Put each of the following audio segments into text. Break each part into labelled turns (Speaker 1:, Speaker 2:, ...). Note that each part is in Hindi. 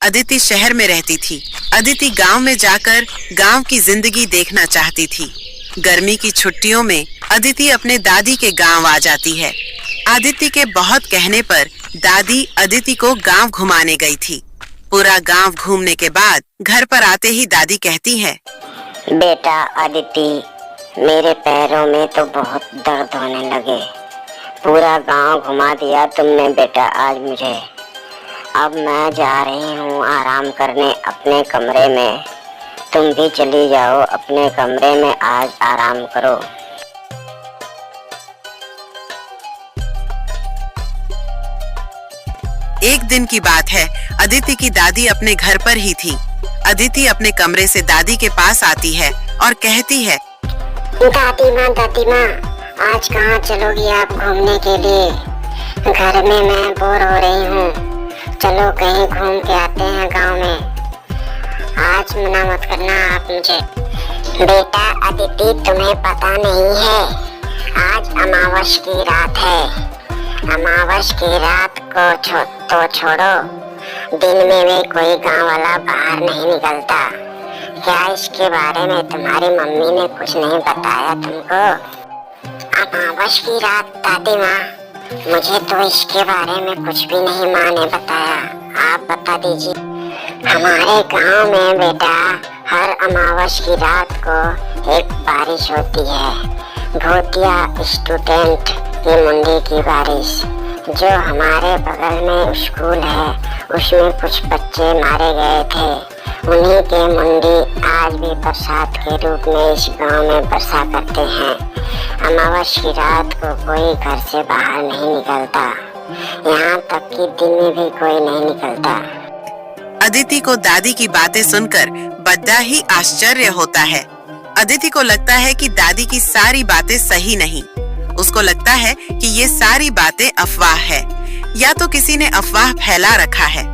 Speaker 1: अदिति शहर में रहती थी। अदिति गांव में जाकर गांव की जिंदगी देखना चाहती थी। गर्मी की छुट्टियों में अदिति अपने दादी के गांव आ जाती है। अदिति के बहुत कहने पर दादी अदिति को गांव घुमाने गई थी। पूरा गांव घूमने के बाद घर पर आते ही दादी कहती है,
Speaker 2: बेटा अदिति, मेरे पैरों में तो बहुत दर्द होने लगे। पूरा गांव घुमा दिया तुमने बेटा आज मुझे। अब मैं जा रही हूँ आराम करने अपने कमरे में। तुम भी चली जाओ अपने कमरे में, आज आराम करो।
Speaker 1: एक दिन की बात है, अदिति की दादी अपने घर पर ही थी। अदिति अपने कमरे से दादी के पास आती है और कहती है,
Speaker 2: दादी माँ, आज कहाँ चलोगी आप घूमने के लिए? घर में मैं बोर हो रही हूँ। चलो कहीं घूम के आते हैं गांव में। आज मना मत करना आप मुझे। बेटा अदिति, तुम्हें पता नहीं है, आज अमावस की रात है। अमावस की रात को तो छोड़ो, दिन में भी कोई गांव वाला बाहर नहीं निकलता। क्या इसके बारे में तुम्हारी मम्मी ने कुछ नहीं बताया तुमको? अमावस की रात दादी माँ, मुझे तो इसके बारे में कुछ भी नहीं माँ ने बताया। आप बता दीजिए। हमारे गांव में बेटा हर अमावस की रात को एक बारिश होती है, भूतिया स्टूडेंट की मुंडी की बारिश। जो हमारे बगल में स्कूल है उसमें कुछ बच्चे मारे गए थे, उन्हीं के मुंडी आज भी बरसात के रूप में इस गांव में बरसा करते हैं। अमावस की रात को कोई घर से बाहर नहीं निकलता, यहाँ तक कि दिन में भी कोई नहीं निकलता।
Speaker 1: अदिति को दादी की बातें सुनकर बड़ा ही आश्चर्य होता है। अदिति को लगता है कि दादी की सारी बातें सही नहीं। उसको लगता है कि ये सारी बातें अफवाह है, या तो किसी ने अफवाह फैला रखा है।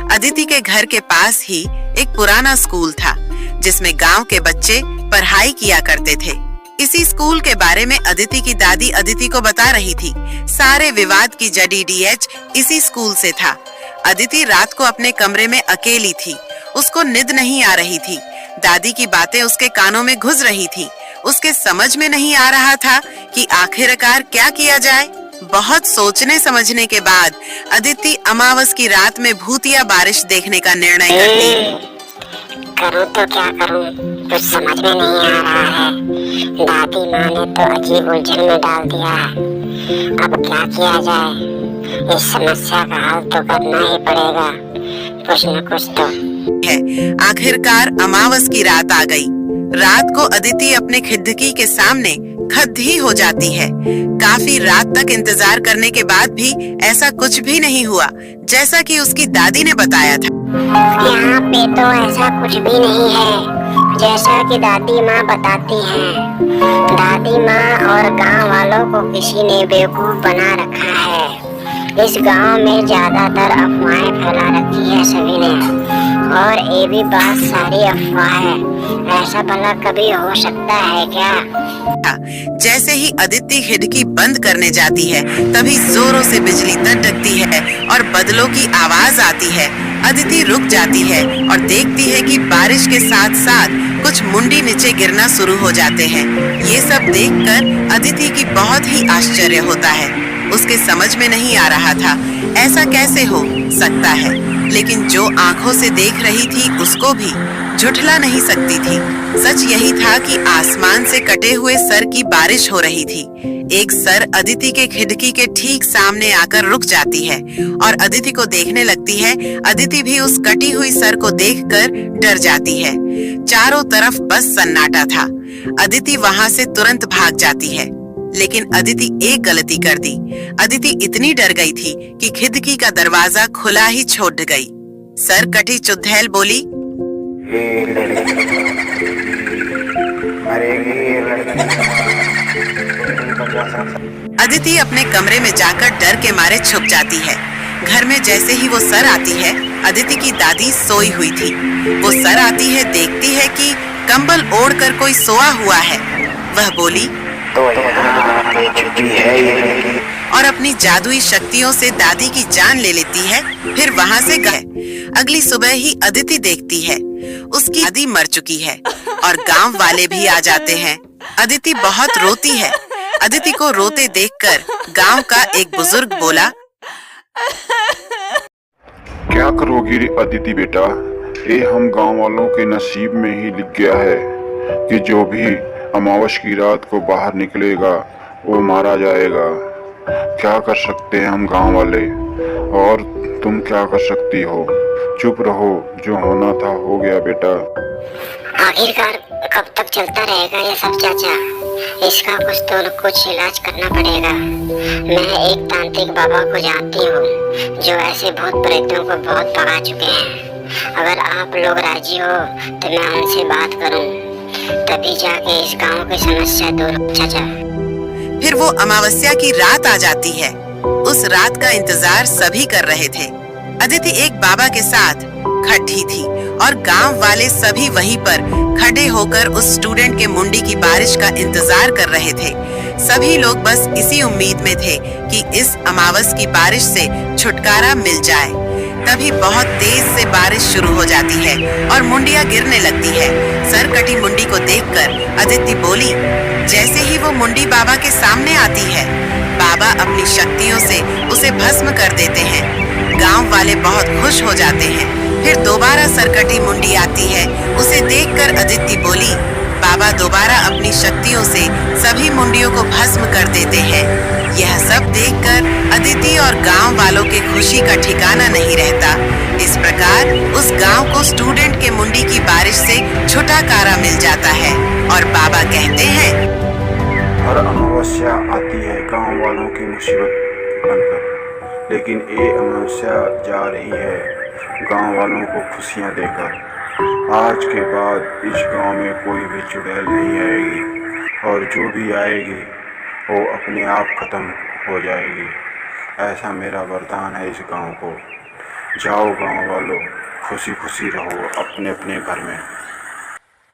Speaker 1: अदिति के घर के पास ही एक पुराना स्कूल था, जिसमें गांव के बच्चे पढ़ाई किया करते थे। इसी स्कूल के बारे में अदिति की दादी अदिति को बता रही थी। सारे विवाद की जड़ी डीएच इसी स्कूल से था। अदिति रात को अपने कमरे में अकेली थी। उसको नींद नहीं आ रही थी। दादी की बातें उसके कानों में घुस रही थी। उसके समझ में नहीं आ रहा था कि आखिरकार क्या किया जाए। बहुत सोचने समझने के बाद अदिति अमावस की रात में भूतिया बारिश देखने का निर्णय करती है।
Speaker 2: करूं तो क्या करूं, कुछ समझ में नहीं आ रहा है। दादी माँ ने तो अजीब उलझन में डाल दिया है। अब क्या किया जाए? इस समस्या का हल तो करना ही पड़ेगा, कुछ न कुछ तो
Speaker 1: है। आखिरकार अमावस की रात आ गई। रात को अदिति अपने खिड़की के सामने खद्दी हो जाती है। काफी रात तक इंतजार करने के बाद भी ऐसा कुछ भी नहीं हुआ जैसा कि उसकी दादी ने बताया था।
Speaker 2: यहाँ पे तो ऐसा कुछ भी नहीं है जैसा कि दादी माँ बताती हैं। दादी माँ और गांव वालों को किसी ने बेवकूफ बना रखा है। इस गांव में ज्यादातर अफवाहें फैला रखी है सभी ने, और ये भी बात सारी अफवाह है। ऐसा भला कभी हो सकता है क्या?
Speaker 1: जैसे ही अदिति खिड़की बंद करने जाती है, तभी जोरों से बिजली तड़कती है और बादलों की आवाज आती है। अदिति रुक जाती है और देखती है कि बारिश के साथ साथ कुछ मुंडी नीचे गिरना शुरू हो जाते हैं। ये सब देखकर अदिति की बहुत ही आश्चर्य होता है। उसके समझ में नहीं आ रहा था ऐसा कैसे हो सकता है, लेकिन जो आंखों से देख रही थी उसको भी झुठला नहीं सकती थी। सच यही था कि आसमान से कटे हुए सर की बारिश हो रही थी। एक सर अदिति के खिड़की के ठीक सामने आकर रुक जाती है और अदिति को देखने लगती है। अदिति भी उस कटी हुई सर को देखकर डर जाती है। चारों तरफ बस सन्नाटा था। अदिति वहां से तुरंत भाग जाती है, लेकिन अदिति एक गलती कर दी। अदिति इतनी डर गई थी कि खिड़की का दरवाजा खुला ही छोड़ गई। सर कटी चुड़ैल बोली, अदिति अपने कमरे में जाकर डर के मारे छुप जाती है। घर में जैसे ही वो सर आती है, अदिति की दादी सोई हुई थी। वो सर आती है, देखती है कि कंबल ओढ़कर कोई सोया हुआ है। वह बोली,
Speaker 3: तो यहाँ पे छुट्टी है ये,
Speaker 1: और अपनी जादुई शक्तियों से दादी की जान ले लेती है। फिर वहाँ से गए। अगली सुबह ही अदिति देखती है उसकी दादी मर चुकी है और गांव वाले भी आ जाते हैं। अदिति बहुत रोती है। अदिति को रोते देखकर गांव का एक बुजुर्ग बोला,
Speaker 3: क्या करोगी अदिति बेटा, ये हम गांव वालों के नसीब में ही लिख गया है कि जो भी अमावस की रात को बाहर निकलेगा वो मारा जाएगा। क्या कर सकते हैं हम गांव वाले, और तुम क्या कर सकती हो? चुप रहो, जो होना था हो गया बेटा।
Speaker 2: आखिरकार कब तक चलता रहेगा ये सब चाचा? इसका कुछ इलाज करना पड़ेगा। मैं एक तांत्रिक बाबा को जानती हूँ जो ऐसे भूत प्रेतों को बहुत भगा चुके हैं। अगर आप लोग राजी हो तो मैं उनसे बात करूँ, तभी जाके इस गांव की समस्या दूर हो चाचा।
Speaker 1: फिर वो अमावस्या की रात आ जाती है। उस रात का इंतजार सभी कर रहे थे। अदिति एक बाबा के साथ खड़ी थी और गांव वाले सभी वहीं पर खड़े होकर उस स्टूडेंट के मुंडी की बारिश का इंतजार कर रहे थे। सभी लोग बस इसी उम्मीद में थे कि इस अमावस की बारिश से छुटकारा मिल जाए। तभी बहुत तेज से बारिश शुरू हो जाती है और मुंडियां गिरने लगती है। सर कटी मुंडी को देखकर अदिति बोली। जैसे ही वो मुंडी बाबा के सामने आती है, बाबा अपनी शक्तियों से उसे भस्म कर देते हैं। गांव वाले बहुत खुश हो जाते हैं। फिर दोबारा सरकटी मुंडी आती है। उसे देखकर अदिति बोली, बाबा दोबारा अपनी शक्तियों से सभी मुंडियों को भस्म कर देते हैं। यह सब देखकर अदिति और गांव वालों के खुशी का ठिकाना नहीं रहता। इस प्रकार उस गांव को स्टूडेंट के मुंडी की बारिश से छुटकारा मिल जाता है और बाबा कहते हैं,
Speaker 3: हर अमावस्या आती है गांव वालों की मुसीबत बनकर, लेकिन ये अमावस्या जा रही है गांव वालों को खुशियां देकर। आज के बाद इस गांव में कोई भी चुड़ैल नहीं आएगी, और जो भी आएगी वो अपने आप खत्म हो जाएगी। ऐसा मेरा वरदान है इस गांव को। जाओ गांव वालों, खुशी खुशी रहो अपने अपने घर में।